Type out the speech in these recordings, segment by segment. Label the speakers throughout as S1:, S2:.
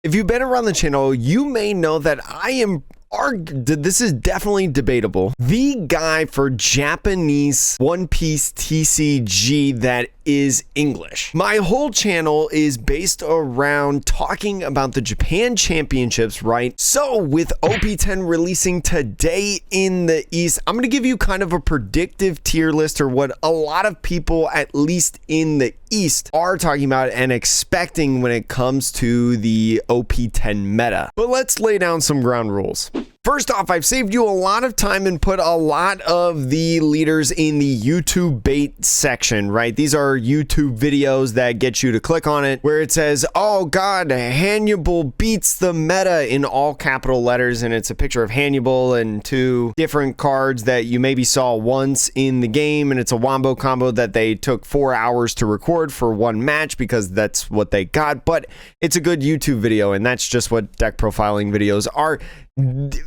S1: If you've been around the channel, you may know that this is definitely debatable. The guy for Japanese One Piece TCG that is English. My whole channel is based around talking about the Japan Championships, right? So with OP10 releasing today in the East, I'm going to give you kind of a predictive tier list, or what a lot of people, at least in the East, are talking about and expecting when it comes to the OP10 meta. But let's lay down some ground rules. First off, I've saved you a lot of time and put a lot of the leaders in the YouTube bait section, right? These are YouTube videos that get you to click on it where it says, oh God, Hannibal beats the meta in all capital letters. And it's a picture of Hannibal and two different cards that you maybe saw once in the game. And it's a wombo combo that they took 4 hours to record for one match because that's what they got. But it's a good YouTube video, and that's just what deck profiling videos are.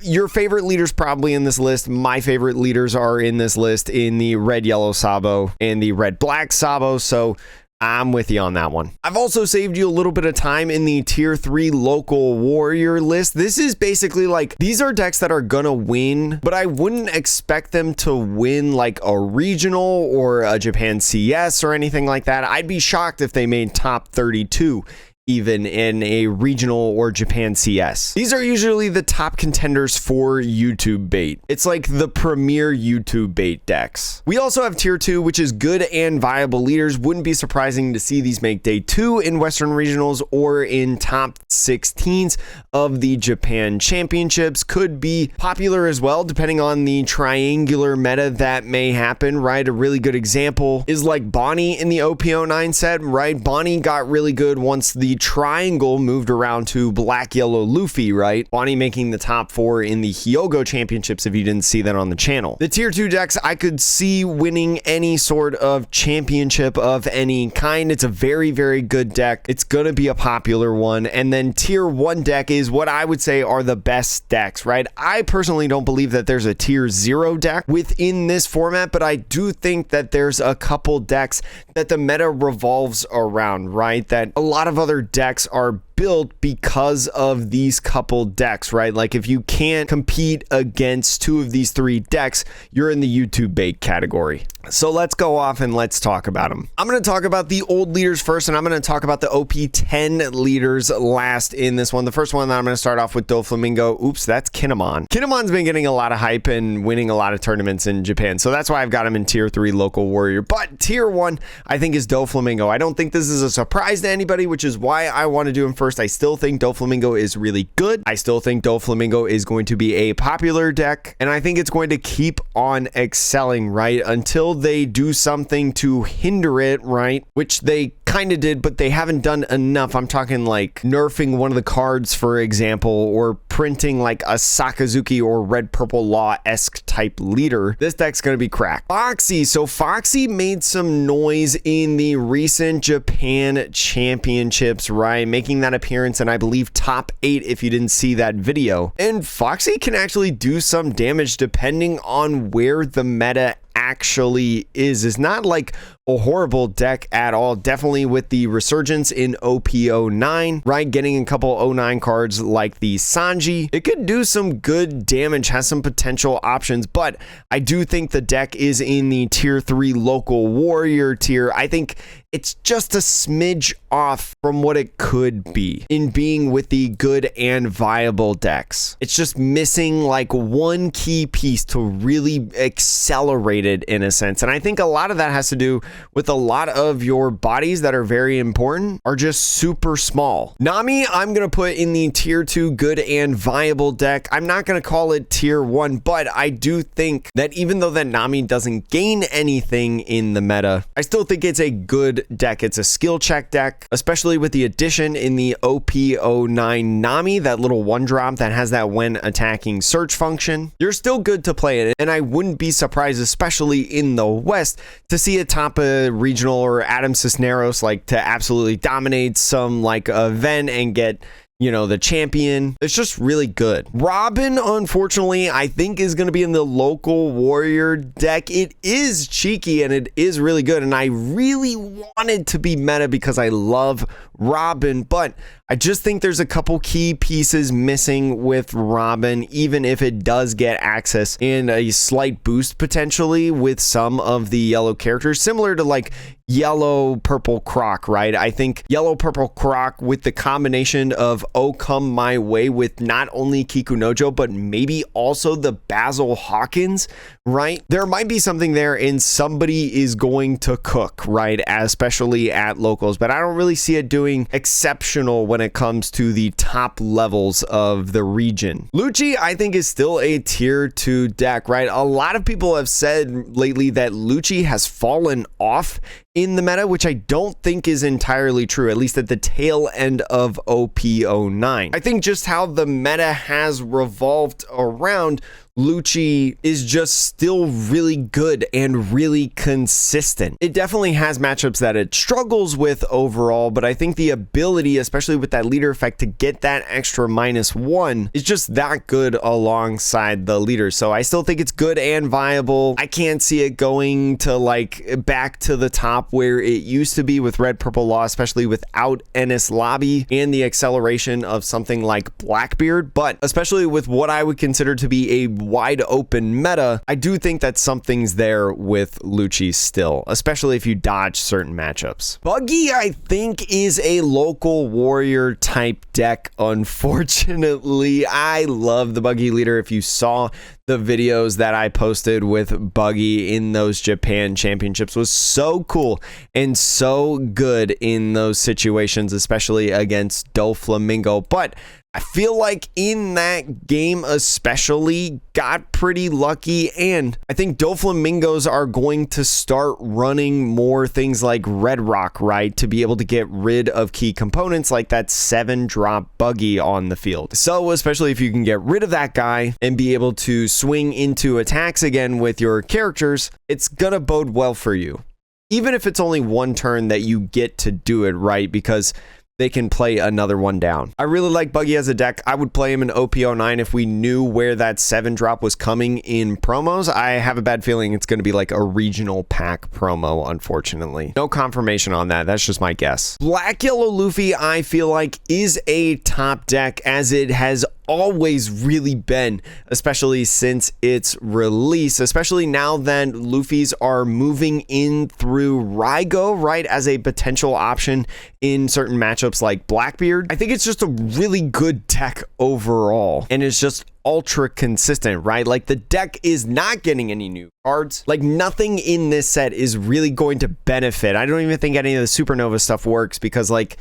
S1: Your favorite leaders probably in this list. My favorite leaders are in this list in the red yellow Sabo and the red black Sabo, so I'm with you on that one. I've also saved you a little bit of time in the tier 3 local warrior list. This is basically like, these are decks that are gonna win, but I wouldn't expect them to win like a regional or a Japan CS or anything like that. I'd be shocked if they made top 32 even in a regional or Japan CS. These are usually the top contenders for YouTube bait. It's like the premier YouTube bait decks. We also have tier 2, which is good and viable leaders. Wouldn't be surprising to see these make day 2 in Western regionals or in top 16s of the Japan Championships. Could be popular as well, depending on the triangular meta that may happen, right? A really good example is like Bonnie in the OP10 set, right? Bonnie got really good once the triangle moved around to black yellow Luffy, right? Bonnie making the top 4 in the Hyogo Championships if you didn't see that on the channel. The tier 2 decks I could see winning any sort of championship of any kind. It's a very, very good deck. It's gonna be a popular one. And then tier 1 deck is what I would say are the best decks, right? I personally don't believe that there's a tier 0 deck within this format, but I do think that there's a couple decks that the meta revolves around, right? That a lot of other decks are built because of these couple decks, right? Like if you can't compete against 2 of these 3 decks, you're in the YouTube bait category. So let's go off and let's talk about them. I'm going to talk about the old leaders first, and I'm going to talk about the OP10 leaders last in this one. The first one that I'm going to start off with Doflamingo. Oops, that's Kinemon. Kinemon's been getting a lot of hype and winning a lot of tournaments in Japan, so that's why I've got him in tier 3 local warrior. But tier 1, I think, is Doflamingo. I don't think this is a surprise to anybody, which is why I want to do him first. I still think Doflamingo is really good. I still think Doflamingo is going to be a popular deck, and I think it's going to keep on excelling, right? Until they do something to hinder it, right? Which they kind of did, but they haven't done enough. I'm talking like nerfing one of the cards, for example, or printing like a Sakazuki or Red Purple Law-esque type leader. This deck's going to be cracked. Foxy. So Foxy made some noise in the recent Japan Championships, right? Making that appearance and I believe top 8 if you didn't see that video. And Foxy can actually do some damage depending on where the meta actually is. It's not like a horrible deck at all. Definitely with the resurgence in OP09, right? Getting a couple 09 cards like the Sanji, it could do some good damage, has some potential options, but I do think the deck is in the tier 3 local warrior tier. I think it's just a smidge off from what it could be in being with the good and viable decks. It's just missing like one key piece to really accelerate it in a sense. And I think a lot of that has to do with a lot of your bodies that are very important are just super small. Nami, I'm going to put in the tier 2 good and viable deck. I'm not going to call it tier 1, but I do think that even though that Nami doesn't gain anything in the meta, I still think it's a good deck. It's a skill check deck, especially with the addition in the OP09 Nami, that little 1-drop that has that when attacking search function. You're still good to play it, and I wouldn't be surprised, especially in the West, to see it top a regional or Adam Cisneros, like to absolutely dominate some like event and get, you know, the champion. It's just really good. Robin, unfortunately, I think is going to be in the local warrior deck. It is cheeky and it is really good, and I really wanted to be meta because I love Robin, but I just think there's a couple key pieces missing with Robin, even if it does get access and a slight boost potentially with some of the yellow characters, similar to like yellow purple croc, right? I think yellow purple croc with the combination of Oh Come My Way with not only Kikunojo but maybe also the Basil Hawkins, right? There might be something there and somebody is going to cook, right? Especially at locals, but I don't really see it doing exceptional when it comes to the top levels of the region. Lucci, I think, is still a tier 2 deck, right? A lot of people have said lately that Lucci has fallen off in the meta, which I don't think is entirely true, at least at the tail end of OP10. I think just how the meta has revolved around, Lucci is just still really good and really consistent. It definitely has matchups that it struggles with overall, but I think the ability, especially with that leader effect, to get that extra -1 is just that good alongside the leader. So I still think it's good and viable. I can't see it going to like back to the top where it used to be with Red Purple Law, especially without Ennis Lobby and the acceleration of something like Blackbeard, but especially with what I would consider to be a wide open meta, I do think that something's there with Lucci still, especially if you dodge certain matchups. Buggy, I think, is a local warrior type deck. Unfortunately, I love the Buggy leader. If you saw the videos that I posted with Buggy in those Japan championships, was so cool and so good in those situations, especially against Doflamingo. But I feel like in that game especially got pretty lucky, and I think Doflamingos are going to start running more things like Red Rock, right, to be able to get rid of key components like that 7-drop Buggy on the field. So especially if you can get rid of that guy and be able to swing into attacks again with your characters, it's gonna bode well for you. Even if it's only one turn that you get to do it, right, because they can play another one down. I really like Buggy as a deck. I would play him in OP09 if we knew where that 7-drop was coming in promos. I have a bad feeling it's going to be like a regional pack promo, unfortunately. No confirmation on that. That's just my guess. Black Yellow Luffy, I feel like, is a top deck, as it has always really been, especially since its release, especially now that Luffy's are moving in through Raigo, right, as a potential option in certain matchups like Blackbeard. I think it's just a really good deck overall, and it's just ultra consistent, right? Like, the deck is not getting any new cards. Like, nothing in this set is really going to benefit. I don't even think any of the Supernova stuff works, because, like,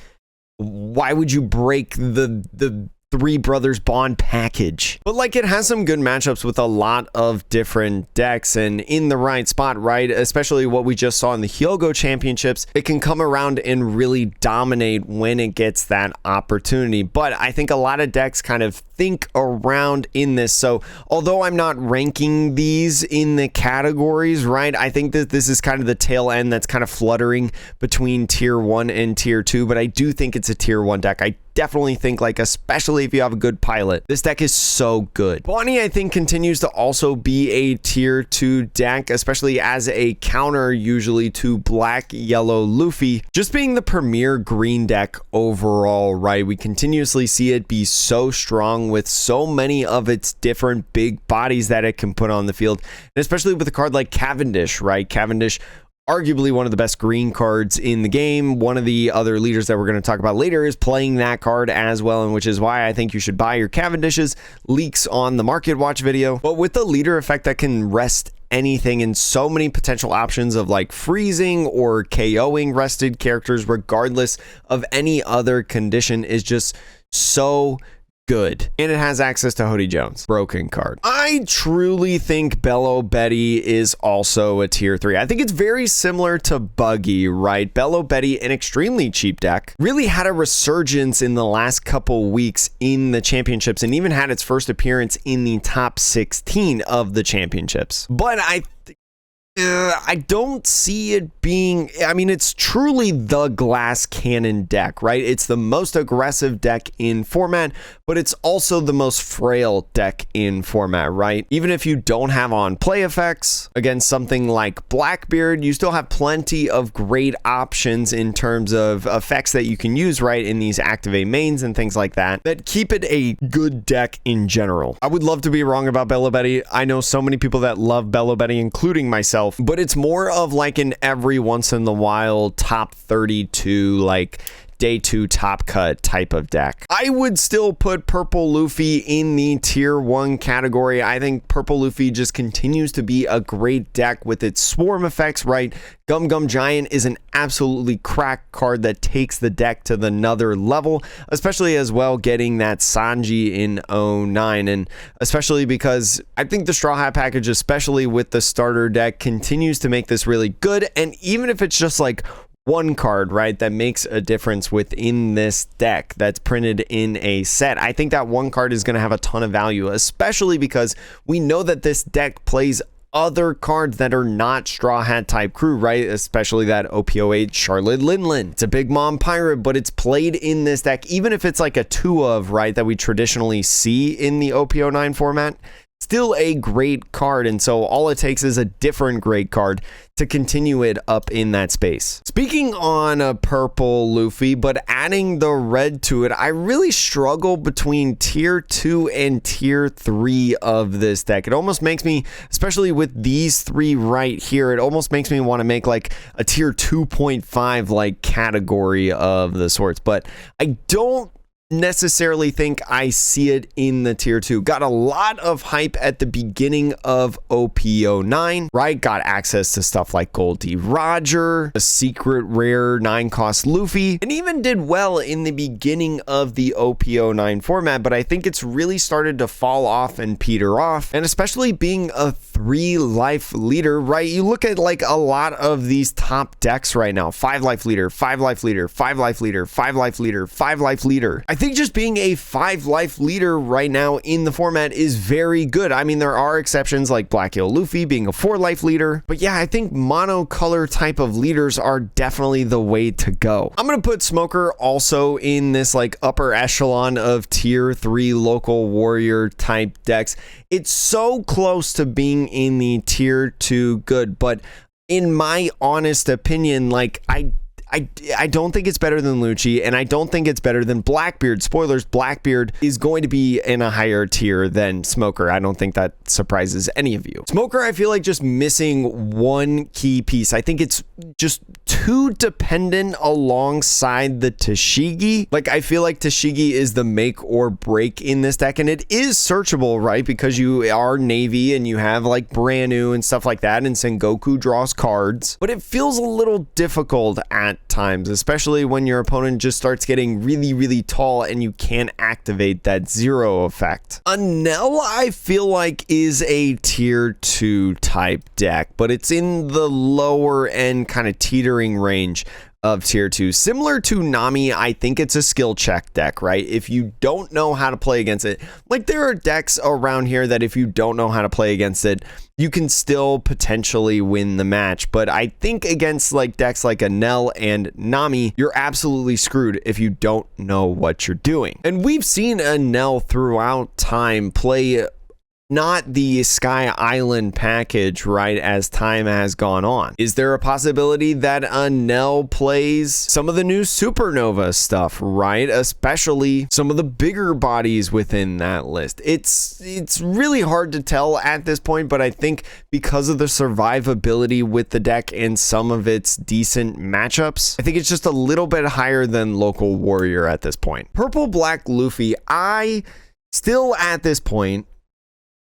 S1: why would you break the Three Brothers Bond package? But like, it has some good matchups with a lot of different decks, and in the right spot, right, especially what we just saw in the Hyogo championships, it can come around and really dominate when it gets that opportunity. But I think a lot of decks kind of think around in this. So although I'm not ranking these in the categories, right, I think that this is kind of the tail end that's kind of fluttering between tier 1 and tier 2, but I do think it's a tier 1 deck. I definitely think, like, especially if you have a good pilot, this deck is so good. Bonnie, I think, continues to also be a tier 2 deck, especially as a counter usually to Black Yellow Luffy, just being the premier green deck overall, right? We continuously see it be so strong with so many of its different big bodies that it can put on the field, and especially with a card like Cavendish, right? Cavendish, arguably one of the best green cards in the game. One of the other leaders that we're going to talk about later is playing that card as well, and which is why I think you should buy your Cavendishes. Leaks on the Market Watch video. But with the leader effect that can rest anything, and so many potential options of like freezing or KOing rested characters regardless of any other condition, is just so good. And it has access to Hody Jones, broken card. I truly think Bello Betty is also a tier 3. I think it's very similar to Buggy, right? Bello Betty, an extremely cheap deck, really had a resurgence in the last couple weeks in the championships, and even had its first appearance in the top 16 of the championships. But I I don't see it being, I mean, it's truly the glass cannon deck, right? It's the most aggressive deck in format, but it's also the most frail deck in format, right? Even if you don't have on play effects against something like Blackbeard, you still have plenty of great options in terms of effects that you can use, right, in these activate mains and things like that, that keep it a good deck in general. I would love to be wrong about Bello Betty. I know so many people that love Bello Betty, including myself, but it's more of like an every once in the while top 32, like day 2 top cut type of deck. I would still put Purple Luffy in the tier 1 category. I think Purple Luffy just continues to be a great deck with its swarm effects, right? Gum Gum Giant is an absolutely cracked card that takes the deck to another level, especially as well getting that Sanji in 09, and especially because I think the Straw Hat package, especially with the starter deck, continues to make this really good. And even if it's just like one card, right, that makes a difference within this deck that's printed in a set, I think that one card is going to have a ton of value, especially because we know that this deck plays other cards that are not Straw Hat type crew, right? Especially that OP10 Charlotte Linlin. It's a Big Mom Pirate, but it's played in this deck, even if it's like a 2 of, right, that we traditionally see in the OP09 format. Still a great card, and so all it takes is a different great card to continue it up in that space. Speaking on a Purple Luffy, but adding the red to it, I really struggle between tier 2 and tier 3 of this deck. It almost makes me, especially with these 3 right here, it almost makes me want to make like a tier 2.5 like category of the sorts, but I don't necessarily think I see it in the tier 2. Got a lot of hype at the beginning of OP09, right? Got access to stuff like Goldie Roger, a secret rare 9-cost Luffy, and even did well in the beginning of the OP09 format, but I think it's really started to fall off and peter off, and especially being a 3-life leader, right? You look at like a lot of these top decks right now, 5-life leader, 5-life leader, 5-life leader, 5-life leader, 5-life leader. I think just being a 5-life leader right now in the format is very good. I mean, there are exceptions like Black Hill Luffy being a 4-life leader, but yeah, I think monocolor type of leaders are definitely the way to go. I'm gonna put Smoker also in this like upper echelon of tier 3 local warrior type decks. It's so close to being in the tier 2 good, but in my honest opinion, like I don't think it's better than Lucci, and I don't think it's better than Blackbeard. Spoilers, Blackbeard is going to be in a higher tier than Smoker. I don't think that surprises any of you. Smoker, I feel like just missing one key piece. I think it's just too dependent alongside the Tashigi. Like, I feel like Tashigi is the make or break in this deck, and it is searchable, right? Because you are Navy and you have like brand new and stuff like that, and Sengoku draws cards, but it feels a little difficult at times, especially when your opponent just starts getting really, really tall and you can't activate that 0 effect. Anel, I feel like, is a tier 2 type deck, but it's in the lower end kind of teetering range of tier 2. Similar to Nami, I think it's a skill check deck, right? If you don't know how to play against it, like there are decks around here that if you don't know how to play against it, you can still potentially win the match. But I think against like decks like Anel and Nami, you're absolutely screwed if you don't know what you're doing. And we've seen Anel throughout time play not the Sky Island package, right, as time has gone on. Is there a possibility that Anel plays some of the new Supernova stuff, right? Especially some of the bigger bodies within that list. It's really hard to tell at this point, but I think because of the survivability with the deck and some of its decent matchups, I think it's just a little bit higher than Local Warrior at this point. Purple Black Luffy, I still at this point,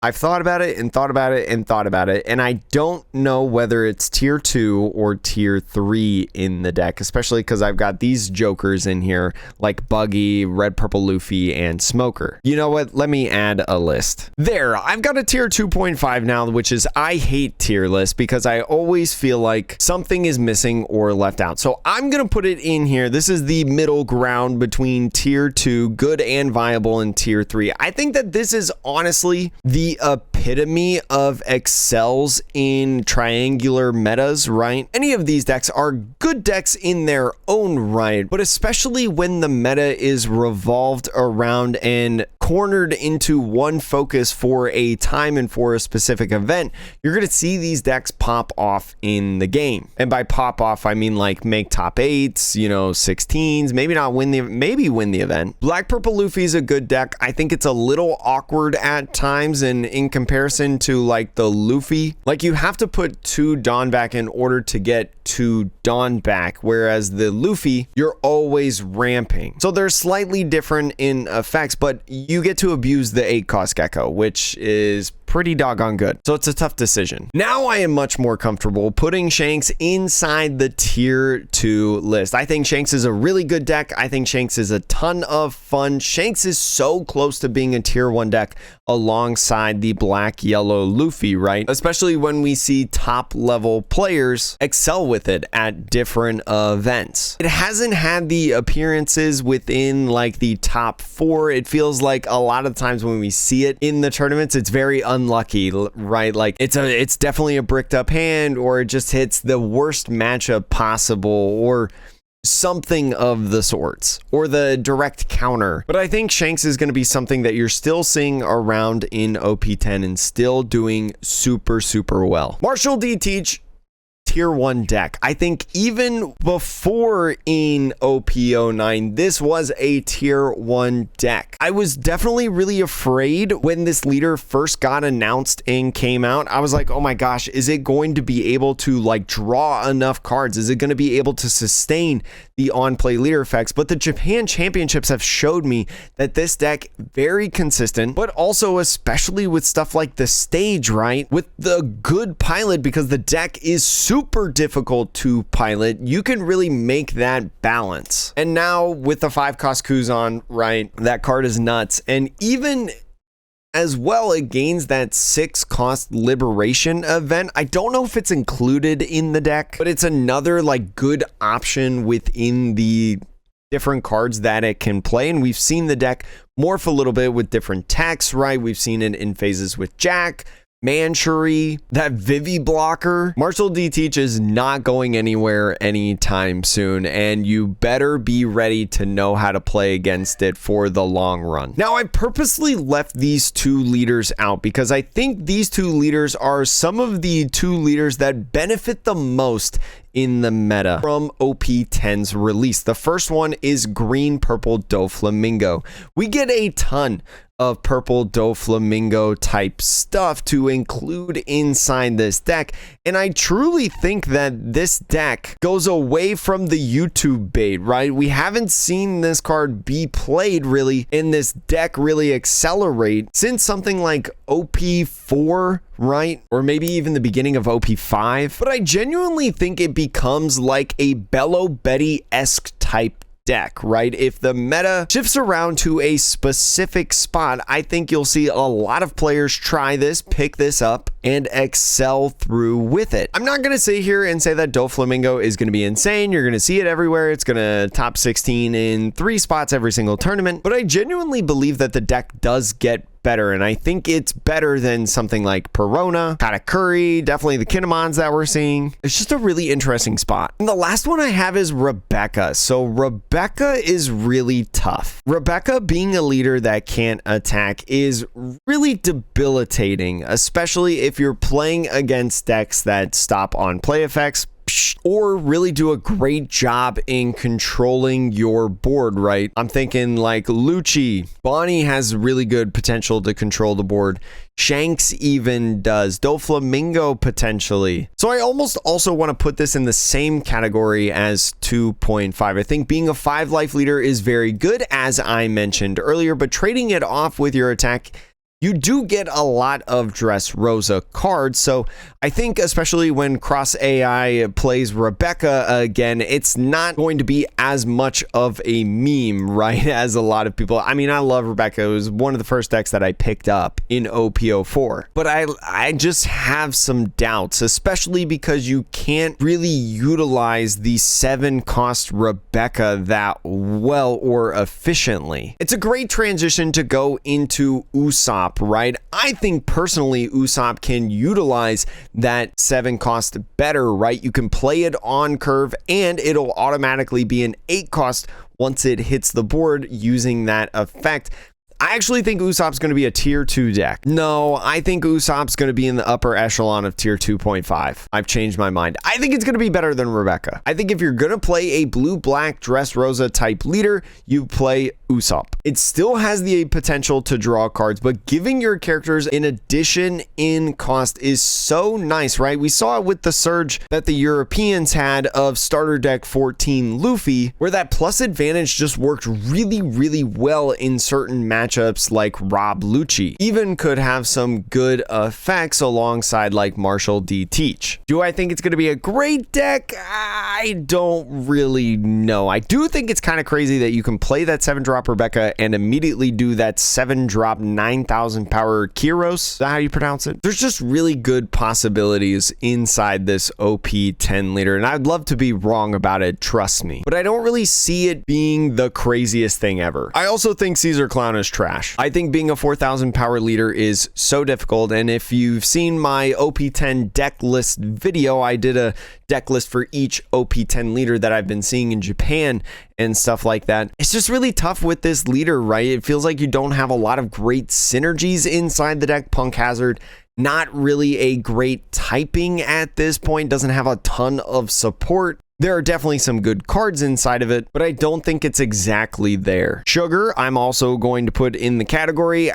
S1: I've thought about it and thought about it and thought about it, and I don't know whether it's tier 2 or tier 3 in the deck, especially because I've got these jokers in here like Buggy, Red Purple Luffy, and Smoker. You know what? Let me add a list. There, I've got a tier 2.5 now, which is I hate tier lists because I always feel like something is missing or left out. So I'm going to put it in here. This is the middle ground between tier 2, good and viable, and tier 3. I think that this is honestly the the epitome of excels in triangular metas, right? Any of these decks are good decks in their own right, but especially when the meta is revolved around and cornered into one focus for a time and for a specific event, you're going to see these decks pop off in the game. And by pop off, I mean like make top 8s, 16s, maybe not win the, maybe win the event. Black Purple Luffy is a good deck. I think it's a little awkward at times, and in comparison to like the Luffy, like you have to put 2 Dawn back in order to get 2 Dawn back, whereas the Luffy, you're always ramping. So they're slightly different in effects, but you get to abuse the 8 cost Gecko, which is pretty doggone good. So it's a tough decision. Now I am much more comfortable putting Shanks inside the tier 2 list. I think Shanks is a really good deck. I think Shanks is a ton of fun. Shanks is so close to being a tier 1 deck alongside the black yellow Luffy, right? Especially when we see top level players excel with it at different events. It hasn't had the appearances within like the top 4. It feels like a lot of times when we see it in the tournaments, it's very unlucky, right? Like it's definitely a bricked up hand, or it just hits the worst matchup possible, or something of the sorts, or the direct counter. But I think Shanks is going to be something that you're still seeing around in OP10 and still doing super well. Marshall D. Teach, tier 1 deck. I think even before in OP09, this was a tier 1 deck. I was definitely really afraid when this leader first got announced and came out. I was like, oh my gosh, is it going to be able to like draw enough cards? Is it going to be able to sustain the on-play leader effects? But the Japan Championships have showed me that this deck very consistent, but also especially with stuff like the stage, right? With the good pilot, because the deck is super difficult to pilot, you can really make that balance. And now with the 5 cost Kuzan, right, that card is nuts. And even as well, it gains that 6 cost liberation event. I don't know if it's included in the deck, but it's another like good option within the different cards that it can play. And we've seen the deck morph a little bit with different techs, right? We've seen it in phases with Jack, Manchury, that Vivi blocker. Marshall D. Teach is not going anywhere anytime soon, and you better be ready to know how to play against it for the long run. Now, I purposely left these 2 leaders out because I think these 2 leaders are some of the 2 leaders that benefit the most in the meta from OP10's release. The first one is Green Purple Doflamingo. We get a ton of purple Doflamingo type stuff to include inside this deck, and I truly think that this deck goes away from the YouTube bait, right? We haven't seen this card be played really in this deck really accelerate since something like OP4, right? Or maybe even the beginning of OP5. But I genuinely think it becomes like a Bello Betty-esque type deck, right? If the meta shifts around to a specific spot, I think you'll see a lot of players try this, pick this up, and excel through with it. I'm not going to sit here and say that Doflamingo is going to be insane. You're going to see it everywhere. It's going to top 16 in 3 spots every single tournament. But I genuinely believe that the deck does get better, and I think it's better than something like Perona, Katakuri, definitely the Kinemons that we're seeing. It's just a really interesting spot. And the last one I have is Rebecca. So Rebecca is really tough. Rebecca, being a leader that can't attack, is really debilitating, especially if you're playing against decks that stop on play effects, or really do a great job in controlling your board, right? I'm thinking like Lucci. Bonnie has really good potential to control the board. Shanks even does. Doflamingo potentially. So I almost also want to put this in the same category as 2.5. I think being a 5 life leader is very good, as I mentioned earlier, but trading it off with your attack, you do get a lot of Dressrosa cards. So I think especially when Cross AI plays Rebecca again, it's not going to be as much of a meme, right? As a lot of people. I mean, I love Rebecca. It was one of the first decks that I picked up in OP04. But I just have some doubts, especially because you can't really utilize the 7 cost Rebecca that well or efficiently. It's a great transition to go into Usopp, Usopp, right? I think personally Usopp can utilize that 7 cost better, right? You can play it on curve and it'll automatically be an 8 cost once it hits the board using that effect. I actually think Usopp's going to be a tier 2 deck. No, I think Usopp's going to be in the upper echelon of tier 2.5. I've changed my mind. I think it's going to be better than Rebecca. I think if you're going to play a blue-black Dressrosa type leader, you play Usopp. It still has the potential to draw cards, but giving your characters an addition in cost is so nice, right? We saw it with the surge that the Europeans had of starter deck 14 Luffy, where that plus advantage just worked really, really well in certain matchups like Rob Lucci. Even could have some good effects alongside like Marshall D. Teach. Do I think it's going to be a great deck? I don't really know. I do think it's kind of crazy that you can play that 7-drop Rebecca and immediately do that 7-drop 9,000 power Kyros. Is that how you pronounce it? There's just really good possibilities inside this OP10 leader, and I'd love to be wrong about it, trust me. But I don't really see it being the craziest thing ever. I also think Caesar Clown is trash. I think being a 4,000 power leader is so difficult, and if you've seen my OP10 deck list video, I did a deck list for each OP10 leader that I've been seeing in Japan and stuff like that. It's just really tough with this leader, right? It feels like you don't have a lot of great synergies inside the deck. Punk Hazard, not really a great typing at this point, doesn't have a ton of support. There are definitely some good cards inside of it, but I don't think it's exactly there. Sugar, I'm also going to put in the category.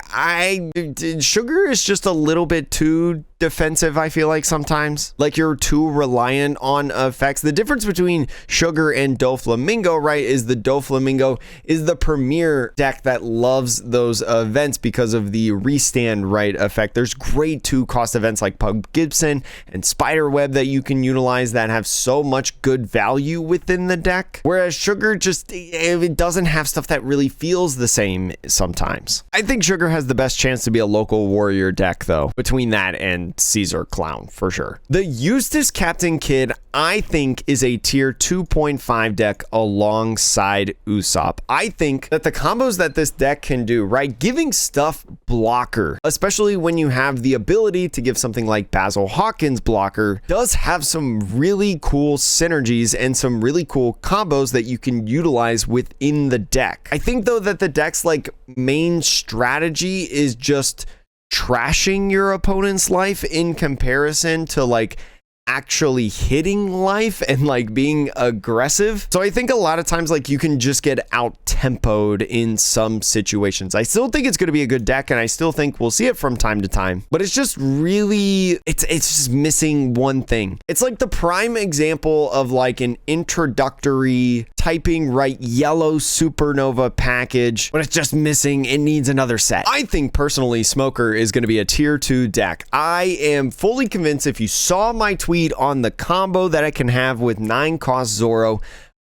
S1: Sugar is just a little bit too defensive, I feel like sometimes. Like you're too reliant on effects. The difference between Sugar and Doflamingo, right, is the Doflamingo is the premier deck that loves those events because of the restand right effect. There's great 2-cost events like Pug Gibson and Spiderweb that you can utilize that have so much good value within the deck, whereas Sugar just, it doesn't have stuff that really feels the same sometimes. I think Sugar has the best chance to be a local warrior deck though, between that and Caesar Clown for sure. The Eustace Captain Kidd, I think, is a tier 2.5 deck alongside Usopp. I think that the combos that this deck can do, right, giving stuff blocker, especially when you have the ability to give something like Basil Hawkins blocker, does have some really cool synergies and some really cool combos that you can utilize within the deck. I think though that the deck's like main strategy is just trashing your opponent's life in comparison to like actually hitting life and like being aggressive. So I think a lot of times like you can just get out tempoed in some situations. I still think it's going to be a good deck and I still think we'll see it from time to time, but it's just really, it's just missing one thing. It's like the prime example of like an introductory typing right yellow supernova package, but it's just missing, it needs another set. I think personally Smoker is going to be a tier 2 deck. I am fully convinced if you saw my tweet on the combo that I can have with 9-cost Zoro,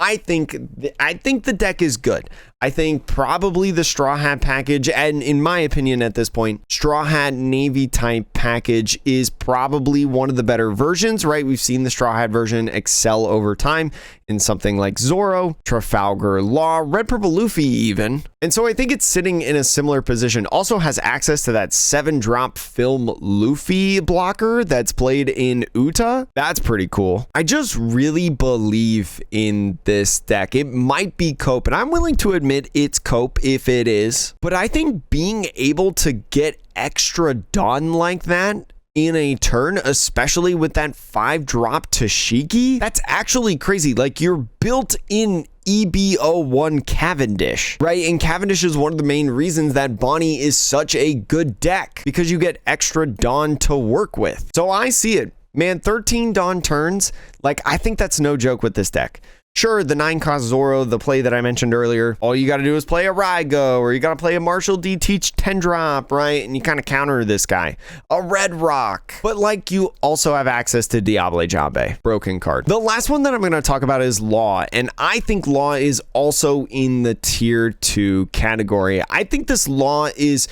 S1: I think the deck is good. I think probably the Straw Hat package, and in my opinion at this point, Straw Hat Navy type package is probably one of the better versions, right? We've seen the Straw Hat version excel over time in something like Zoro, Trafalgar Law, Red Purple Luffy even. And so I think it's sitting in a similar position. Also has access to that 7-drop film Luffy blocker that's played in Uta. That's pretty cool. I just really believe in this deck. It might be cope, and I'm willing to admit it's cope if it is, but I think being able to get extra done like that in a turn, especially with that 5-drop Tashiki, that's actually crazy. Like you're built in EB01 Cavendish, right? And Cavendish is one of the main reasons that Bonnie is such a good deck, because you get extra Dawn to work with. So I see it, man. 13 Dawn turns, like I think that's no joke with this deck. Sure, the 9-cost Zoro, the play that I mentioned earlier, all you got to do is play a Raigo, or you got to play a Marshall D. Teach 10-drop, right? And you kind of counter this guy. A Red Rock. But like you also have access to Diable Jambe, broken card. The last one that I'm going to talk about is Law, and I think Law is also in the tier 2 category. I think this Law is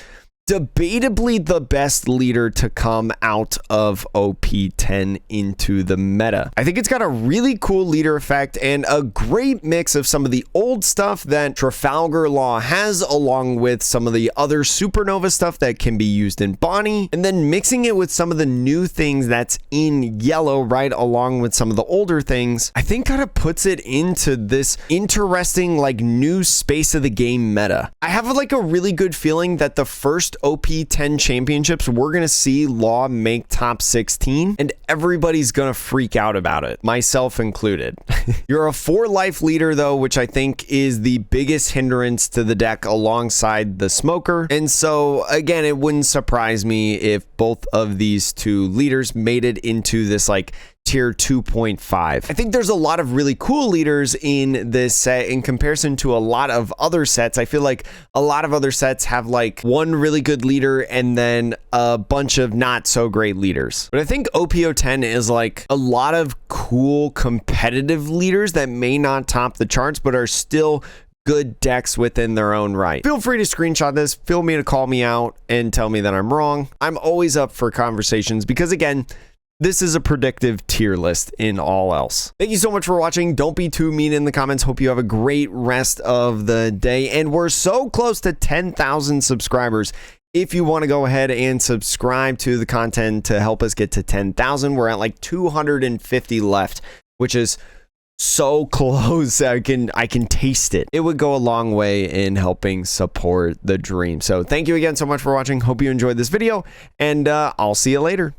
S1: debatably the best leader to come out of OP10 into the meta. I think it's got a really cool leader effect and a great mix of some of the old stuff that Trafalgar Law has, along with some of the other supernova stuff that can be used in Bonnie, and then mixing it with some of the new things that's in yellow, right along with some of the older things. I think kind of puts it into this interesting like new space of the game meta. I have like a really good feeling that the first OP10 championships we're gonna see Law make top 16, and everybody's gonna freak out about it, myself included. You're a 4-life leader though, which I think is the biggest hindrance to the deck alongside the smoker, and so again, it wouldn't surprise me if both of these two leaders made it into this like tier 2.5. I think there's a lot of really cool leaders in this set in comparison to a lot of other sets. I feel like a lot of other sets have like one really good leader and then a bunch of not so great leaders. But I think OP10 is like a lot of cool competitive leaders that may not top the charts, but are still good decks within their own right. Feel free to screenshot this, feel free to call me out and tell me that I'm wrong. I'm always up for conversations because again, this is a predictive tier list in all else. Thank you so much for watching. Don't be too mean in the comments. Hope you have a great rest of the day. And we're so close to 10,000 subscribers. If you want to go ahead and subscribe to the content to help us get to 10,000, we're at like 250 left, which is so close. I can taste it. It would go a long way in helping support the dream. So thank you again so much for watching. Hope you enjoyed this video, and I'll see you later.